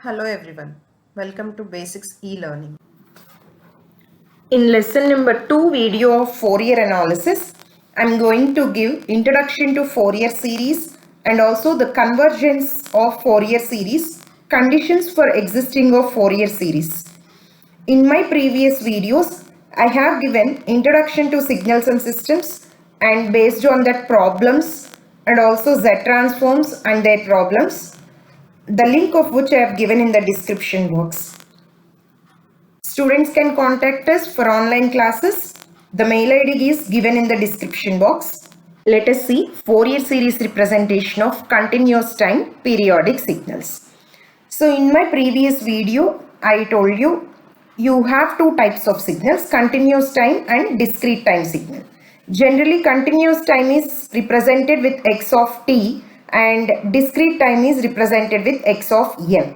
Hello everyone, welcome to Basics e-learning. In lesson number 2 video of Fourier analysis, I am going to give introduction to Fourier series and also the convergence of Fourier series, conditions for existing of Fourier series. In my previous videos, I have given introduction to signals and systems and based on that problems and also Z transforms and their problems, the link of which I have given in the description box. Students can contact us for online classes. The mail ID is given in the description box. Let us see Fourier series representation of continuous time periodic signals. So in my previous video, I told you have two types of signals, continuous time and discrete time signal. Generally, continuous time is represented with x of t and discrete time is represented with x of m.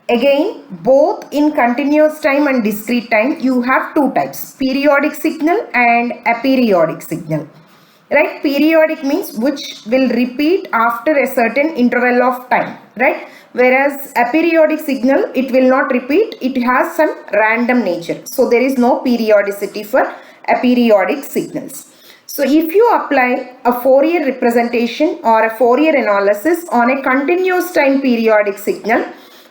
Again, both in continuous time and discrete time, you have two types, periodic signal and aperiodic signal. Right? Periodic means which will repeat after a certain interval of time. Right? Whereas aperiodic signal, it will not repeat. It has some random nature. So there is no periodicity for aperiodic signals. So if you apply a Fourier representation or a Fourier analysis on a continuous time periodic signal,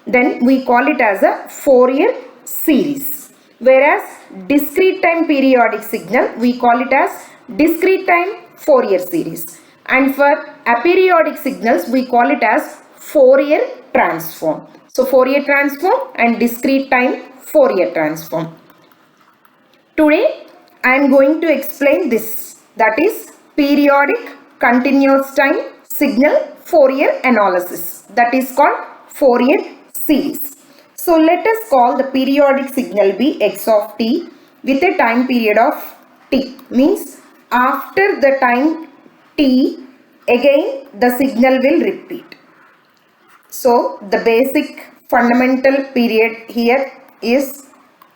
then we call it as a Fourier series. Whereas discrete time periodic signal, we call it as discrete time Fourier series. And for aperiodic signals, we call it as Fourier transform. So Fourier transform and discrete time Fourier transform. Today, I am going to explain this, that is periodic continuous time signal Fourier analysis, that is called Fourier series. So let us call the periodic signal be x of t with a time period of t, means after the time t again the signal will repeat. So the basic fundamental period here is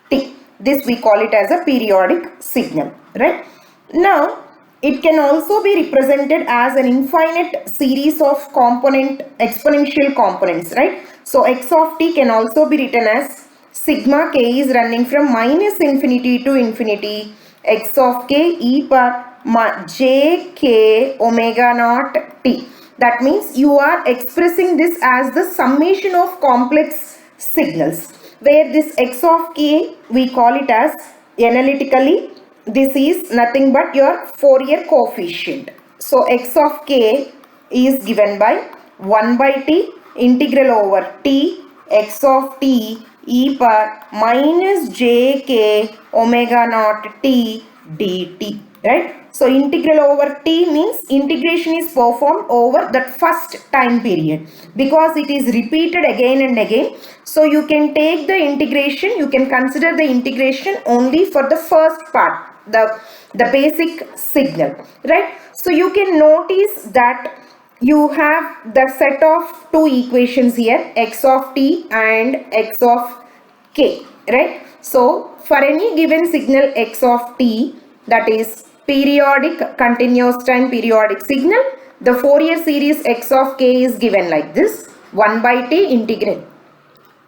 t. This we call it as a periodic signal, right? Now it can also be represented as an infinite series of exponential components, right? So x of t can also be written as sigma k is running from minus infinity to infinity x of k e power j k omega naught t. That means you are expressing this as the summation of complex signals, where this x of k we call it as analytically, this is nothing but your Fourier coefficient. So x of k is given by 1 by t integral over t x of t e power minus j k omega naught t dt, right? So integral over t means integration is performed over that first time period because it is repeated again and again. So you can take the integration, you can consider the integration only for the first part, the basic signal, right? So you can notice that you have the set of two equations here, x of t and x of k, right? So for any given signal x of t, that is periodic continuous time periodic signal, the Fourier series x of k is given like this: 1 by t integral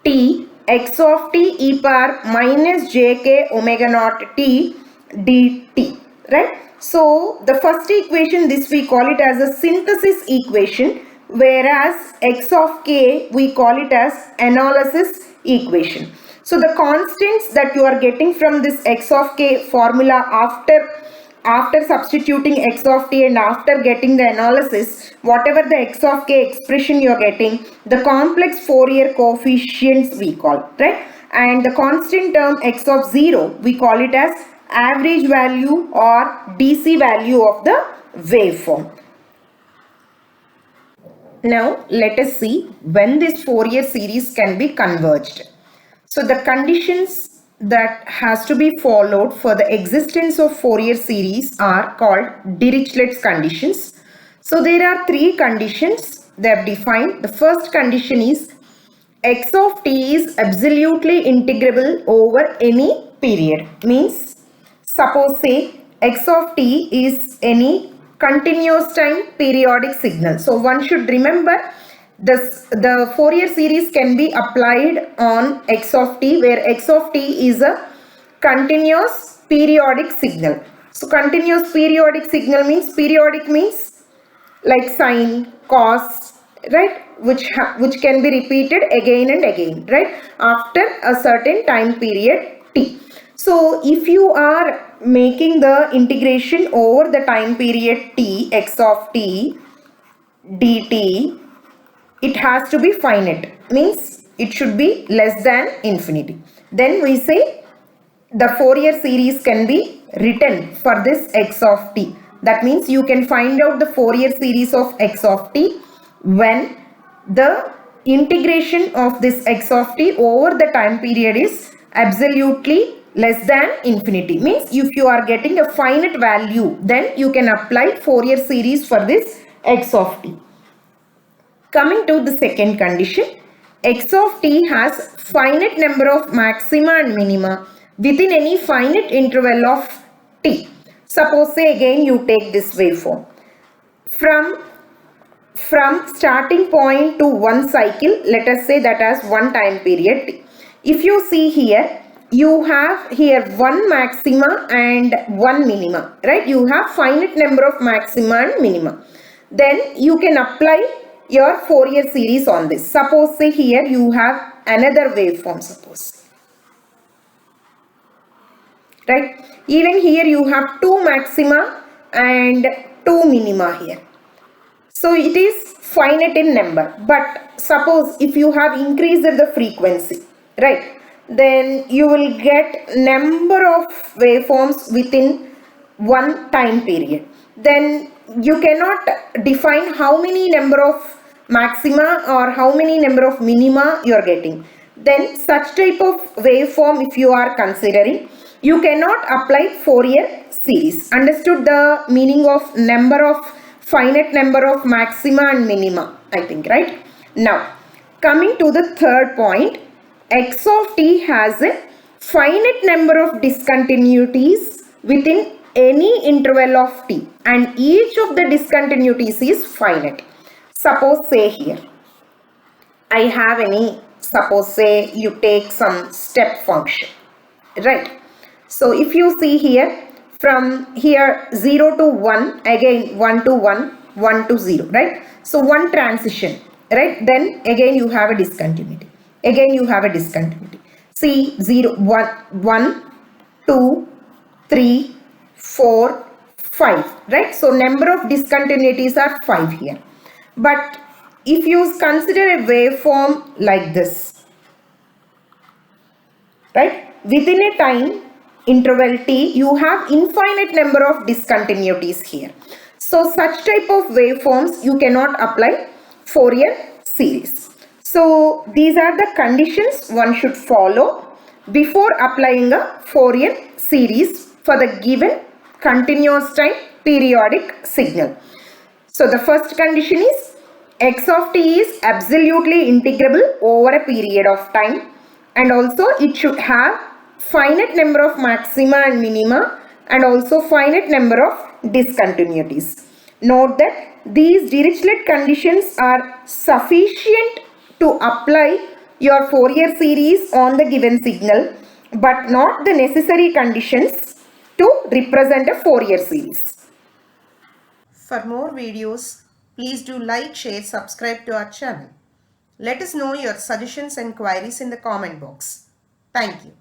t x of t e power minus jk omega naught t dt, right? So the first equation, this we call it as a synthesis equation, whereas x of k we call it as analysis equation. So the constants that you are getting from this x of k formula after substituting x of t and after getting the analysis, whatever the x of k expression you are getting, the complex Fourier coefficients we call, right? And the constant term x of 0, we call it as average value or DC value of the waveform. Now let us see when this Fourier series can be converged. So the conditions that has to be followed for the existence of Fourier series are called Dirichlet's conditions. So there are three conditions they have defined. The first condition is x of t is absolutely integrable over any period. Means suppose say x of t is any continuous time periodic signal. So one should remember the Fourier series can be applied on x of t, where x of t is a continuous periodic signal. So continuous periodic signal means, periodic means like sine, cos, right, which can be repeated again and again, right, after a certain time period t. So if you are making the integration over the time period t, x of t dt, it has to be finite, means it should be less than infinity. Then we say the Fourier series can be written for this x of t. That means you can find out the Fourier series of x of t when the integration of this x of t over the time period is absolutely less than infinity. Means if you are getting a finite value, then you can apply Fourier series for this x of t. Coming to the second condition, x of t has finite number of maxima and minima within any finite interval of t. Suppose, say again you take this waveform. From starting point to one cycle, let us say that as one time period t. If you see here, you have here one maxima and one minima, right? You have finite number of maxima and minima. Then you can apply your Fourier series on this. Suppose, say here you have another waveform, suppose, right? Even here you have two maxima and two minima here. So it is finite in number. But suppose if you have increased the frequency, right, then you will get number of waveforms within one time period. Then you cannot define how many number of maxima or how many number of minima you are getting. Then such type of waveform if you are considering, you cannot apply Fourier series. Understood the meaning of finite number of maxima and minima, I think, right? Now coming to the third point, x of t has a finite number of discontinuities within any interval of t, and each of the discontinuities is finite. Suppose, say here I have any, suppose say you take some step function, right? So if you see here, from here 0 to 1, again 1 to 1, 1 to 0, right? So one transition, right? Then again you have a discontinuity. Again you have a discontinuity. See 0, 1, 1, 2, 3, 4, 5, right? So number of discontinuities are 5 here. But if you consider a waveform like this, right, within a time interval t, you have infinite number of discontinuities here. So such type of waveforms you cannot apply Fourier series. So these are the conditions one should follow before applying a Fourier series for the given continuous time periodic signal. So the first condition is x of t is absolutely integrable over a period of time, and also it should have finite number of maxima and minima and also finite number of discontinuities. Note that these Dirichlet conditions are sufficient to apply your Fourier series on the given signal, but not the necessary conditions to represent a Fourier series. For more videos, please do like, share, subscribe to our channel. Let us know your suggestions and queries in the comment box. Thank you.